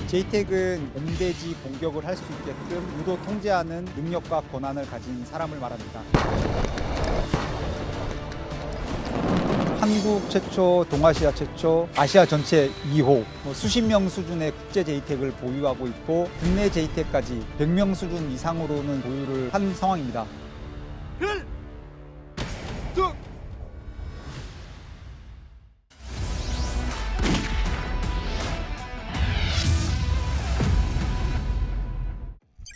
JTAC은 공대지 공격을 할 수 있게끔 유도 통제하는 능력과 권한을 가진 사람을 말합니다. 한국 최초, 동아시아 최초, 아시아 전체 2호, 수십 명 수준의 국제 JTAC을 보유하고 있고 국내 JTAC까지 100명 수준 이상으로는 보유를 한 상황입니다.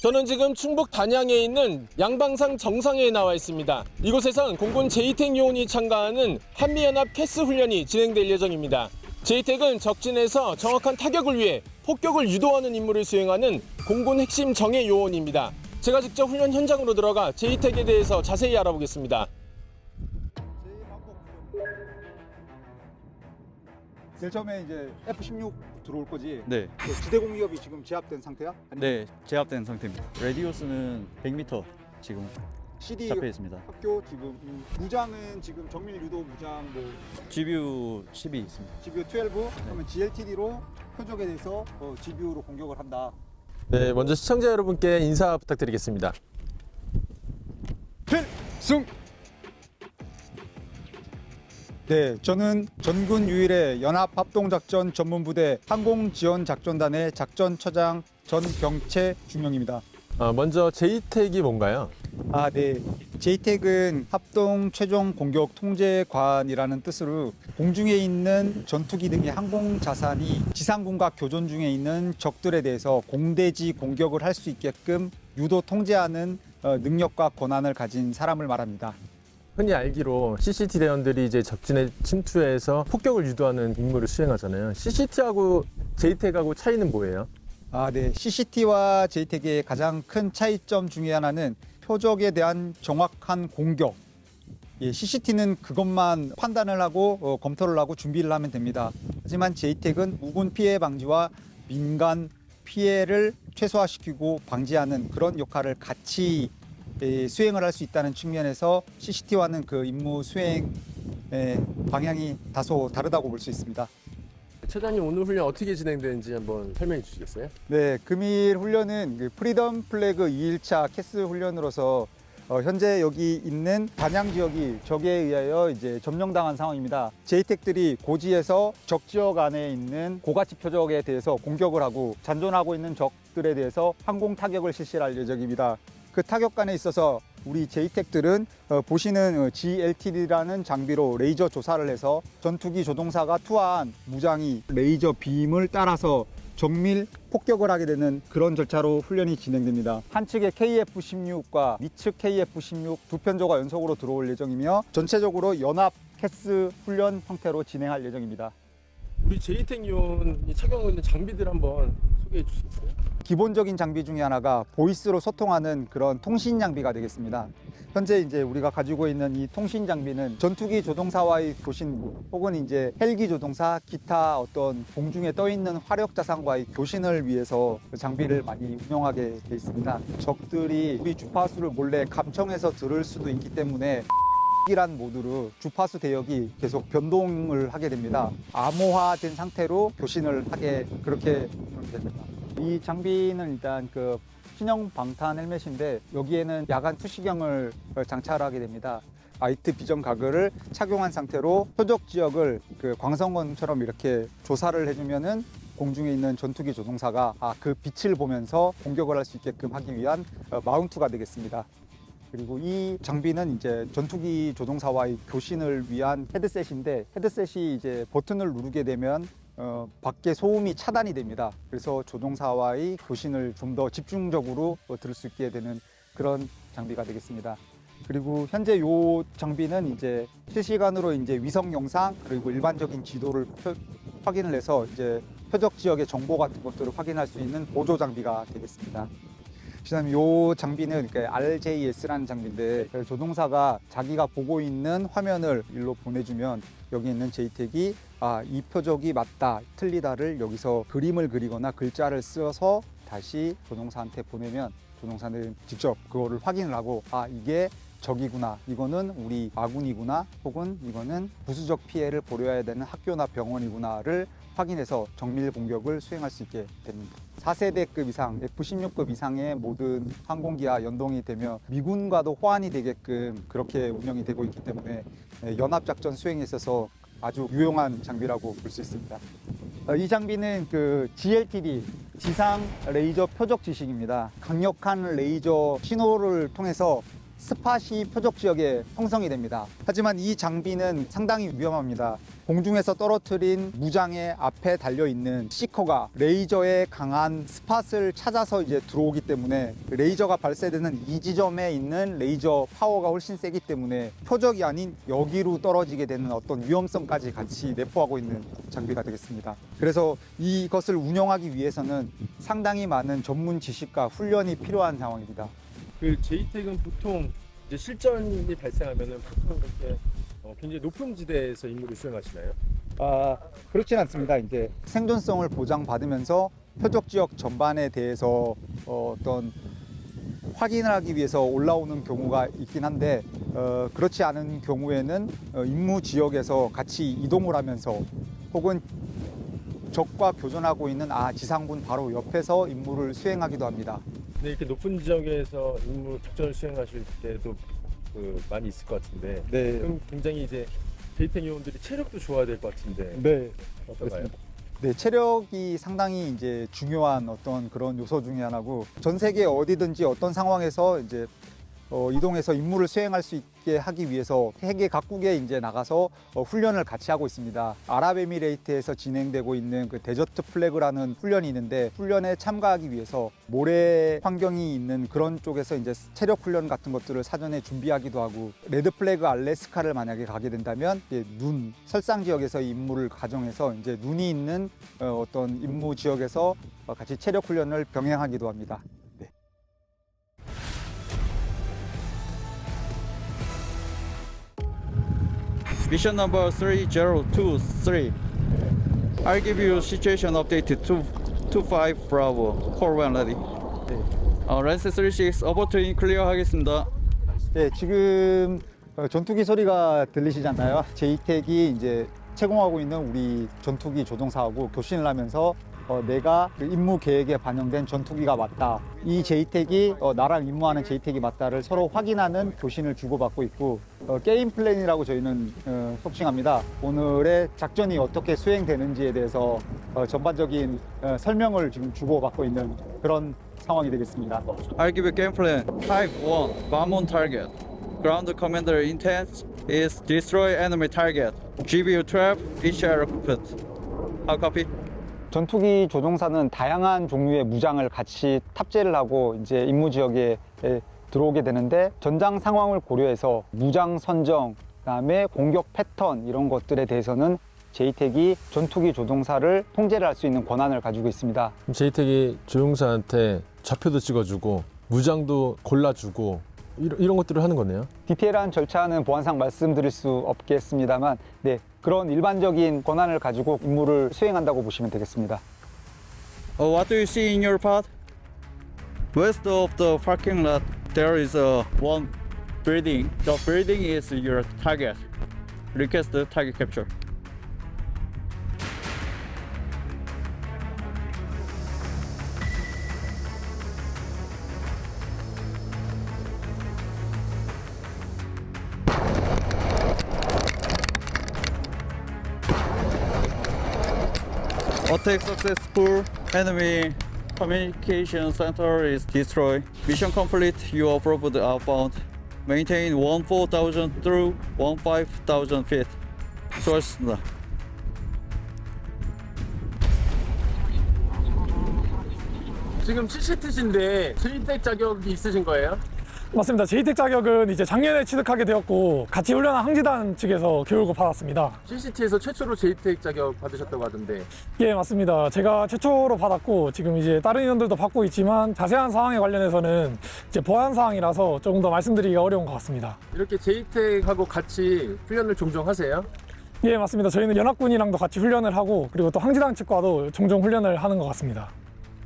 저는 지금 충북 단양에 있는 양방산 정상회에 나와 있습니다. 이곳에선 공군 JTAC 요원이 참가하는 한미연합 캐스 훈련이 진행될 예정입니다. JTAC은 적진에서 정확한 타격을 위해 폭격을 유도하는 임무를 수행하는 공군 핵심 정예 요원입니다. 제가 직접 훈련 현장으로 들어가 JTAC에 대해서 자세히 알아보겠습니다. 제일 처음에 이제 F-16 들어올 거지? 네, 지대 공기업이 지금 제압된 상태야? 아니면 네 제압된 상태입니다. 레디오스는 100m 지금 CD 잡혀 있습니다. 학교 지금 무장은 지금 정밀 유도 무장 뭐 GBU 10이 있습니다. GBU 12 그러면 GLTD로 표적에 대해서 GBU로 공격을 한다. 네, 먼저 시청자 여러분께 인사 부탁드리겠습니다. 필승! 네, 저는 전군 유일의 연합합동작전 전문부대 항공지원작전단의 작전처장 전경채 중령입니다. 먼저 JTAC이 뭔가요? 네. JTAC은 합동 최종 공격 통제관이라는 뜻으로 공중에 있는 전투기 등의 항공 자산이 지상군과 교전 중에 있는 적들에 대해서 공대지 공격을 할 수 있게끔 유도 통제하는 능력과 권한을 가진 사람을 말합니다. 흔히 알기로 CCT 대원들이 이제 적진에 침투해서 폭격을 유도하는 임무를 수행하잖아요. CCT하고 JTAC하고 차이는 뭐예요? 네. CCT와 JTAC의 가장 큰 차이점 중에 하나는 표적에 대한 정확한 공격. CCT는 그것만 판단을 하고 검토를 하고 준비를 하면 됩니다. 하지만 JTAC은 우군 피해 방지와 민간 피해를 최소화시키고 방지하는 그런 역할을 같이 수행을 할 수 있다는 측면에서 CCT와는 그 임무 수행 방향이 다소 다르다고 볼 수 있습니다. 처장님 오늘 훈련 어떻게 진행되는지 한번 설명해 주시겠어요? 네, 금일 훈련은 그 프리덤 플래그 2일차 캐스 훈련으로서 현재 여기 있는 단양 지역이 적에 의하여 이제 점령당한 상황입니다. JTAC들이 고지에서 적 지역 안에 있는 고가치 표적에 대해서 공격을 하고 잔존하고 있는 적들에 대해서 항공 타격을 실시할 예정입니다. 그 타격관에 있어서 우리 JTAC들은 보시는 GLTD라는 장비로 레이저 조사를 해서 전투기 조종사가 투하한 무장이 레이저 빔을 따라서 정밀 폭격을 하게 되는 그런 절차로 훈련이 진행됩니다. 한 측의 KF-16과 미측 KF-16 두 편조가 연속으로 들어올 예정이며 전체적으로 연합 캐스 훈련 형태로 진행할 예정입니다. 우리 JTAC 요원이 착용하고 있는 장비들 한번 소개해 주시겠어요? 기본적인 장비 중에 하나가 보이스로 소통하는 그런 통신 장비가 되겠습니다. 현재 이제 우리가 가지고 있는 이 통신 장비는 전투기 조종사와의 교신 혹은 이제 헬기 조종사 기타 어떤 공중에 떠 있는 화력 자산과의 교신을 위해서 그 장비를 많이 운영하게 돼 있습니다. 적들이 우리 주파수를 몰래 감청해서 들을 수도 있기 때문에 이란 모드로 주파수 대역이 계속 변동을 하게 됩니다. 암호화된 상태로 교신을 하게 그렇게 됩니다. 이 장비는 일단 그 신형 방탄 헬멧인데 여기에는 야간 투시경을 장착하게 됩니다. 나이트 비전 가글을 착용한 상태로 표적 지역을 그 광선검처럼 이렇게 조사를 해주면은 공중에 있는 전투기 조종사가 그 빛을 보면서 공격을 할 수 있게끔 하기 위한 마운트가 되겠습니다. 그리고 이 장비는 이제 전투기 조종사와의 교신을 위한 헤드셋인데 헤드셋이 이제 버튼을 누르게 되면 밖에 소음이 차단이 됩니다. 그래서 조종사와의 교신을 좀 더 집중적으로 들을 수 있게 되는 그런 장비가 되겠습니다. 그리고 현재 이 장비는 이제 실시간으로 이제 위성 영상 그리고 일반적인 지도를 확인을 해서 이제 표적 지역의 정보 같은 것들을 확인할 수 있는 보조 장비가 되겠습니다. 그다음에 이 장비는 RJS라는 장비인데 조종사가 자기가 보고 있는 화면을 일로 보내주면 여기 있는 JTAC이 이 표적이 맞다, 틀리다를 여기서 그림을 그리거나 글자를 써서 다시 조종사한테 보내면 조종사는 직접 그거를 확인을 하고 이게 적이구나, 이거는 우리 아군이구나, 혹은 이거는 부수적 피해를 보려야 되는 학교나 병원이구나를 확인해서 정밀 공격을 수행할 수 있게 됩니다. 4세대급 이상, F-16급 이상의 모든 항공기와 연동이 되며 미군과도 호환이 되게끔 그렇게 운영이 되고 있기 때문에 연합작전 수행에 있어서 아주 유용한 장비라고 볼 수 있습니다. 이 장비는 그 GLTD, 지상 레이저 표적 지식입니다. 강력한 레이저 신호를 통해서 스팟이 표적 지역에 형성이 됩니다. 하지만 이 장비는 상당히 위험합니다. 공중에서 떨어뜨린 무장의 앞에 달려있는 시커가 레이저의 강한 스팟을 찾아서 이제 들어오기 때문에 레이저가 발사되는 이 지점에 있는 레이저 파워가 훨씬 세기 때문에 표적이 아닌 여기로 떨어지게 되는 어떤 위험성까지 같이 내포하고 있는 장비가 되겠습니다. 그래서 이것을 운영하기 위해서는 상당히 많은 전문 지식과 훈련이 필요한 상황입니다. 그 제이텍은 보통 이제 실전이 발생하면은 보통 이렇게 굉장히 높은 지대에서 임무를 수행하시나요? 그렇진 않습니다. 이제 생존성을 보장받으면서 표적 지역 전반에 대해서 어떤 확인을 하기 위해서 올라오는 경우가 있긴 한데 그렇지 않은 경우에는 임무 지역에서 같이 이동을 하면서 혹은 적과 교전하고 있는 지상군 바로 옆에서 임무를 수행하기도 합니다. 근데 이렇게 높은 지역에서 임무 작전을 수행하실 때도 많이 있을 것 같은데. 네. 그럼 굉장히 이제 제이텍 요원들이 체력도 좋아야 될 것 같은데. 네. 어떤가요? 네, 체력이 상당히 이제 중요한 어떤 그런 요소 중에 하나고, 전 세계 어디든지 어떤 상황에서 이제 이동해서 임무를 수행할 수 있게 하기 위해서 세계 각국에 이제 나가서 훈련을 같이 하고 있습니다. 아랍에미레이트에서 진행되고 있는 그 데저트 플래그라는 훈련이 있는데, 훈련에 참가하기 위해서 모래 환경이 있는 그런 쪽에서 이제 체력 훈련 같은 것들을 사전에 준비하기도 하고, 레드 플래그 알래스카를 만약에 가게 된다면 눈 설상 지역에서 임무를 가정해서 이제 눈이 있는 어떤 임무 지역에서 같이 체력 훈련을 병행하기도 합니다. Mission number 3023. I'll give you situation update to 25 Bravo. Call when ready. 랜스 36 어버트인 클리어 하겠습니다. 네, 지금 전투기 소리가 들리시잖아요. 제이텍이 이제 채공하고 있는 우리 전투기 조종사하고 교신을 하면서 내가 그 임무 계획에 반영된 전투기가 맞다, 이 제이텍이 나랑 임무하는 제이텍이 맞다를 서로 확인하는 교신을 주고받고 있고, 게임 플랜이라고 저희는 속칭합니다. 오늘의 작전이 어떻게 수행되는지에 대해서 전반적인 설명을 지금 주고받고 있는 그런 상황이 되겠습니다. I'll give you game plan. Type 1. Bomb on target. Ground commander intent is destroy enemy target. GBU trap, each air equipped. How copy? 전투기 조종사는 다양한 종류의 무장을 같이 탑재를 하고 이제 임무 지역에 들어오게 되는데, 전장 상황을 고려해서 무장 선정, 그다음에 공격 패턴 이런 것들에 대해서는 제이텍이 전투기 조종사를 통제를 할 수 있는 권한을 가지고 있습니다. 제이텍이 조종사한테 좌표도 찍어주고 무장도 골라주고 이런 것들을 하는 거네요. 디테일한 절차는 보안상 말씀드릴 수 없겠습니다만, 네, 그런 일반적인 권한을 가지고 임무를 수행한다고 보시면 되겠습니다. What do you see in your path? West of the parking lot, there is one building. The building is your target. Request the target capture. Attack successful. Enemy communication center is destroyed. Mission complete. You are approved outbound. Maintain 14,000 through 15,000 feet. 수고하셨습니다. 지금 7시트신데 제이텍 자격이 있으신 거예요? 맞습니다. 제이텍 자격은 이제 작년에 취득하게 되었고, 같이 훈련한 항지단 측에서 교육을 받았습니다. CCT에서 최초로 제이텍 자격 받으셨다고 하던데. 예, 맞습니다. 제가 최초로 받았고, 지금 이제 다른 인원들도 받고 있지만, 자세한 사항에 관련해서는 이제 보안 사항이라서 조금 더 말씀드리기가 어려운 것 같습니다. 이렇게 제이텍하고 같이 훈련을 종종 하세요? 예, 맞습니다. 저희는 연합군이랑도 같이 훈련을 하고, 그리고 또 항지단 측과도 종종 훈련을 하는 것 같습니다.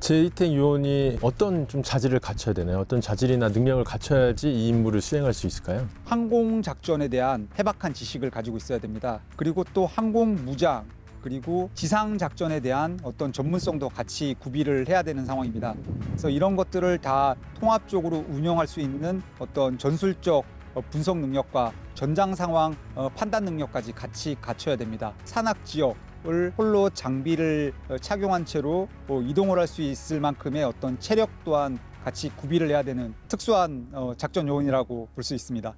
제이택 요원이 어떤 좀 자질을 갖춰야 되나요? 어떤 자질이나 능력을 갖춰야지 이 임무를 수행할 수 있을까요? 항공 작전에 대한 해박한 지식을 가지고 있어야 됩니다. 그리고 또 항공 무장, 그리고 지상 작전에 대한 어떤 전문성도 같이 구비를 해야 되는 상황입니다. 그래서 이런 것들을 다 통합적으로 운영할 수 있는 어떤 전술적 분석 능력과 전장 상황 판단 능력까지 같이 갖춰야 됩니다. 산악 지역을 홀로 장비를 착용한 채로 이동을 할 수 있을 만큼의 어떤 체력 또한 같이 구비를 해야 되는 특수한 작전 요원이라고 볼 수 있습니다.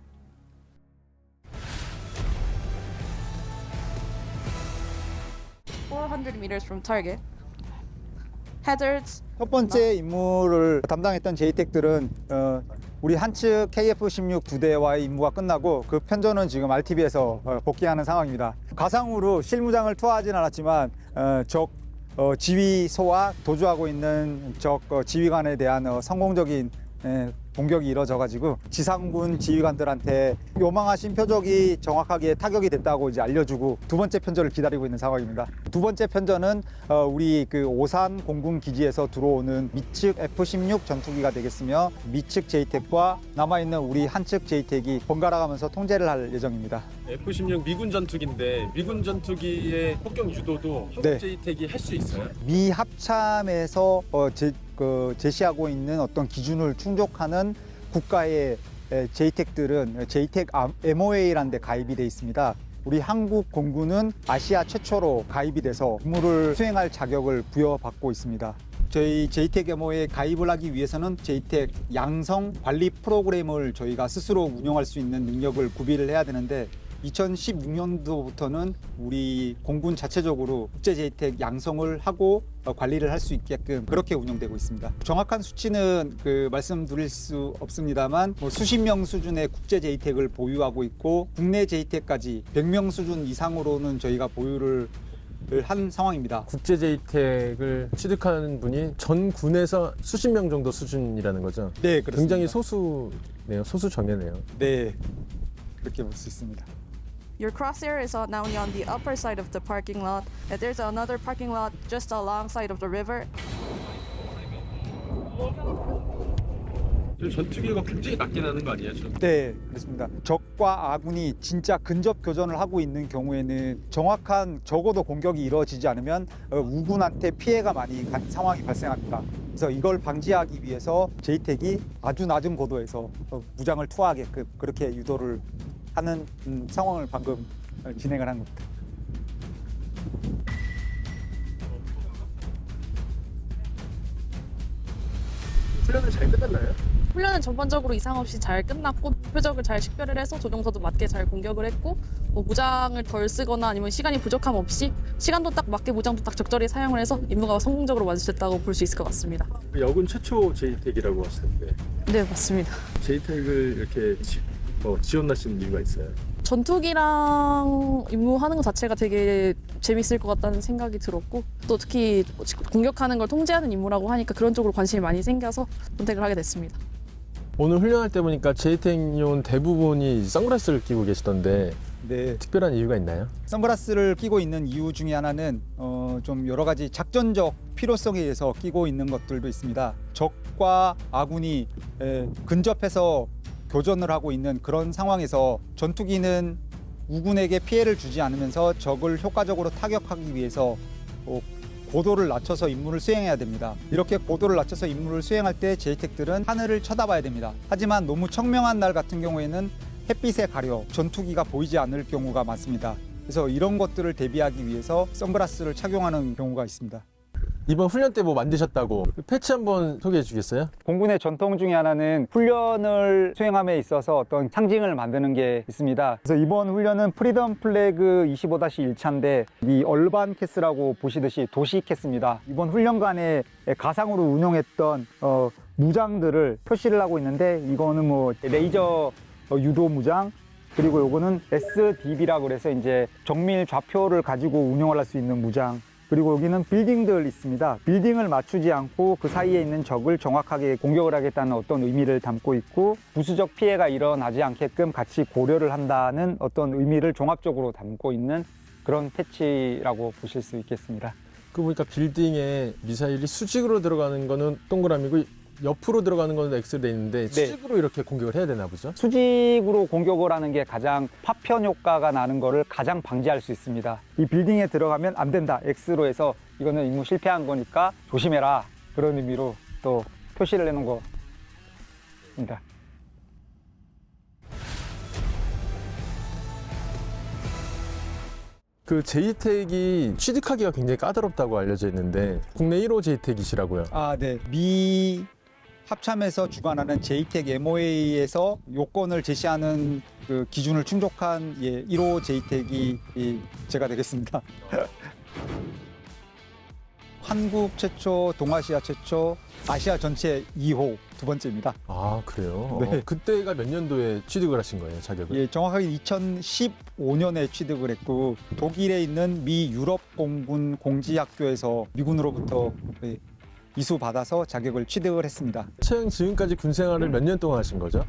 (400 meters from target). Hazards. 첫 번째 임무를 담당했던 제이텍들은 우리 한측 KF-16 부대와의 임무가 끝나고 그 편전은 지금 RTB에서 복귀하는 상황입니다. 가상으로 실무장을 투하하진 않았지만 적 지휘소와 도주하고 있는 적 지휘관에 대한 성공적인 공격이 이뤄져가지고 지상군 지휘관들한테 요망하신 표적이 정확하게 타격이 됐다고 이제 알려주고 두 번째 편전을 기다리고 있는 상황입니다. 두 번째 편전은 우리 그 오산 공군 기지에서 들어오는 미측 F-16 전투기가 되겠으며 미측 제이텍과 남아있는 우리 한측 제이텍이 번갈아가면서 통제를 할 예정입니다. F-16 미군 전투기인데 미군 전투기의 폭격 유도도 한국 네. 제이택이 할 수 있어요? 미 합참에서 제시하고 있는 어떤 기준을 충족하는 국가의 제이텍들은 제이텍 MOA라는 데 가입이 돼 있습니다. 우리 한국 공군은 아시아 최초로 가입이 돼서 임무를 수행할 자격을 부여받고 있습니다. 저희 제이텍 MOA에 가입을 하기 위해서는 제이텍 양성 관리 프로그램을 저희가 스스로 운영할 수 있는 능력을 구비를 해야 되는데 2016년도부터는 우리 공군 자체적으로 국제 제이텍 양성을 하고 관리를 할 수 있게끔 그렇게 운영되고 있습니다. 정확한 수치는 말씀드릴 수 없습니다만 수십 명 수준의 국제 제이텍을 보유하고 있고 국내 제이텍까지 100명 수준 이상으로는 저희가 보유를 한 상황입니다. 국제 제이택을 취득하는 분이 전 군에서 수십 명 정도 수준이라는 거죠? 네, 그렇습니다. 굉장히 소수네요. 소수 정예네요. 네, 그렇게 볼 수 있습니다. Your crosshair is now on the upper side of the parking lot, and there's another parking lot just alongside of the river. 전투기가 굉장히 낮게 나는 거 아니에요? 네, 그렇습니다. 적과 아군이 진짜 근접 교전을 하고 있는 경우에는 정확한 적어도 공격이 이루어지지 않으면 우군한테 피해가 많이 간 상황이 발생합니다. 그래서 이걸 방지하기 위해서 제이텍이 아주 낮은 고도에서 무장을 투하하게끔 그렇게 유도를 하는 상황을 방금 진행을 한 겁니다. 훈련은 잘 끝났나요? 훈련은 전반적으로 이상 없이 잘 끝났고 표적을 잘 식별을 해서 조종사도 맞게 잘 공격을 했고 무장을 덜 쓰거나 아니면 시간이 부족함 없이 시간도 딱 맞게 무장도 딱 적절히 사용을 해서 임무가 성공적으로 완수됐다고 볼 수 있을 것 같습니다. 여군 최초 제이택이라고 하시는데 네, 맞습니다. 제이택을 이렇게 지원하시는 이유가 있어요? 전투기랑 임무하는 것 자체가 되게 재밌을 것 같다는 생각이 들었고 또 특히 공격하는 걸 통제하는 임무라고 하니까 그런 쪽으로 관심이 많이 생겨서 선택을 하게 됐습니다. 오늘 훈련할 때 보니까 제이택 요원 대부분이 선글라스를 끼고 계시던데 네, 특별한 이유가 있나요? 선글라스를 끼고 있는 이유 중에 하나는 좀 여러 가지 작전적 필요성에 의해서 끼고 있는 것들도 있습니다. 적과 아군이 근접해서 교전을 하고 있는 그런 상황에서 전투기는 우군에게 피해를 주지 않으면서 적을 효과적으로 타격하기 위해서 고도를 낮춰서 임무를 수행해야 됩니다. 이렇게 고도를 낮춰서 임무를 수행할 때 제이텍들은 하늘을 쳐다봐야 됩니다. 하지만 너무 청명한 날 같은 경우에는 햇빛에 가려 전투기가 보이지 않을 경우가 많습니다. 그래서 이런 것들을 대비하기 위해서 선글라스를 착용하는 경우가 있습니다. 이번 훈련 때 뭐 만드셨다고 패치 한번 소개해 주겠어요? 공군의 전통 중에 하나는 훈련을 수행함에 있어서 어떤 상징을 만드는 게 있습니다. 그래서 이번 훈련은 프리덤 플래그 25-1차인데 이 얼반 캐스라고 보시듯이 도시 캐스입니다. 이번 훈련관에 가상으로 운용했던 무장들을 표시를 하고 있는데 이거는 뭐 레이저 유도 무장, 그리고 요거는 SDB라고 그래서 이제 정밀 좌표를 가지고 운용을 할 수 있는 무장, 그리고 여기는 빌딩들 있습니다. 빌딩을 맞추지 않고 그 사이에 있는 적을 정확하게 공격을 하겠다는 어떤 의미를 담고 있고 부수적 피해가 일어나지 않게끔 같이 고려를 한다는 어떤 의미를 종합적으로 담고 있는 그런 패치라고 보실 수 있겠습니다. 그 보니까 빌딩에 미사일이 수직으로 들어가는 거는 동그라미고 옆으로 들어가는 거는 X로 돼 있는데 수직으로 이렇게 공격을 해야 되나 보죠? 수직으로 공격을 하는 게 가장 파편 효과가 나는 거를 가장 방지할 수 있습니다. 이 빌딩에 들어가면 안 된다. X로 해서 이거는 임무 실패한 거니까 조심해라. 그런 의미로 또 표시를 해놓은 겁니다. 그 제이텍이 취득하기가 굉장히 까다롭다고 알려져 있는데 국내 1호 제이텍이시라고요. 아, 네. 미 합참에서 주관하는 JTEC MOA에서 요건을 제시하는 그 기준을 충족한 1호 JTEC이 제가 되겠습니다. 한국 최초, 동아시아 최초, 아시아 전체 2호 두 번째입니다. 아, 그래요? 네. 그때가 몇 년도에 취득을 하신 거예요, 자격을? 예, 정확하게 2015년에 취득을 했고 독일에 있는 미 유럽 공군 공지학교에서 미군으로부터 이수받아서 자격을 취득을 했습니다. 채영 지금까지 군 생활을 몇 년 동안 하신 거죠?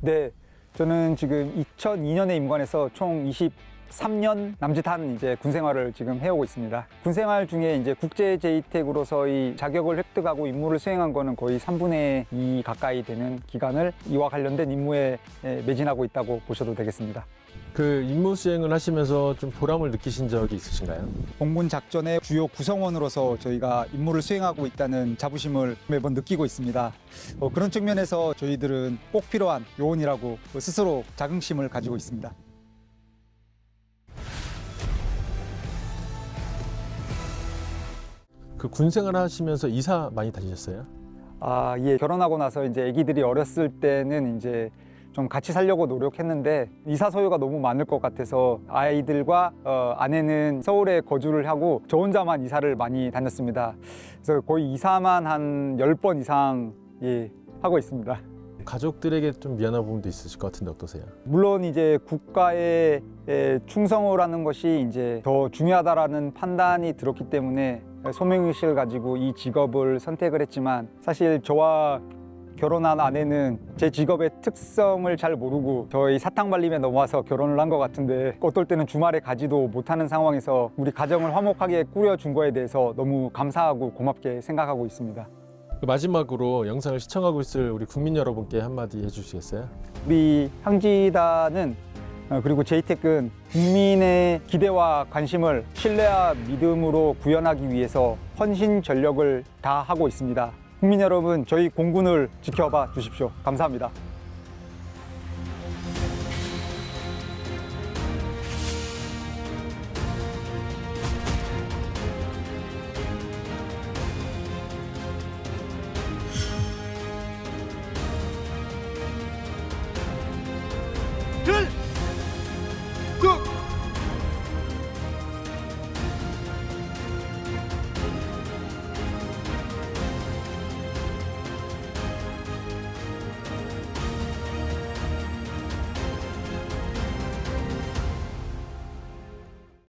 네, 저는 지금 2002년에 임관해서 총 23년 남짓한 이제 군 생활을 지금 해오고 있습니다. 군 생활 중에 이제 국제 제이텍으로서의 자격을 획득하고 임무를 수행한 거는 거의 3분의 2 가까이 되는 기간을 이와 관련된 임무에 매진하고 있다고 보셔도 되겠습니다. 그 임무 수행을 하시면서 좀 보람을 느끼신 적이 있으신가요? 공군 작전의 주요 구성원으로서 저희가 임무를 수행하고 있다는 자부심을 매번 느끼고 있습니다. 그런 측면에서 저희들은 꼭 필요한 요원이라고 스스로 자긍심을 가지고 있습니다. 그 군 생활 하시면서 이사 많이 다니셨어요? 아, 예, 결혼하고 나서 이제 아기들이 어렸을 때는 이제 좀 같이 살려고 노력했는데 이사 소요가 너무 많을 것 같아서 아이들과 아내는 서울에 거주를 하고 저 혼자만 이사를 많이 다녔습니다. 그래서 거의 이사만 한 10번 이상 하고 있습니다. 가족들에게 좀 미안한 부분도 있으실 것 같은데 어떠세요? 물론 이제 국가에 충성을 하는 것이 이제 더 중요하다라는 판단이 들었기 때문에 소명의식을 가지고 이 직업을 선택을 했지만 사실 저와 결혼한 아내는 제 직업의 특성을 잘 모르고 저희 사탕 발림에 넘어와서 결혼을 한 것 같은데 어떨 때는 주말에 가지도 못하는 상황에서 우리 가정을 화목하게 꾸려준 거에 대해서 너무 감사하고 고맙게 생각하고 있습니다. 마지막으로 영상을 시청하고 있을 우리 국민 여러분께 한마디 해주시겠어요? 우리 향지단은 그리고 제이텍은 국민의 기대와 관심을 신뢰와 믿음으로 구현하기 위해서 헌신 전력을 다하고 있습니다. 국민 여러분, 저희 공군을 지켜봐 주십시오. 감사합니다.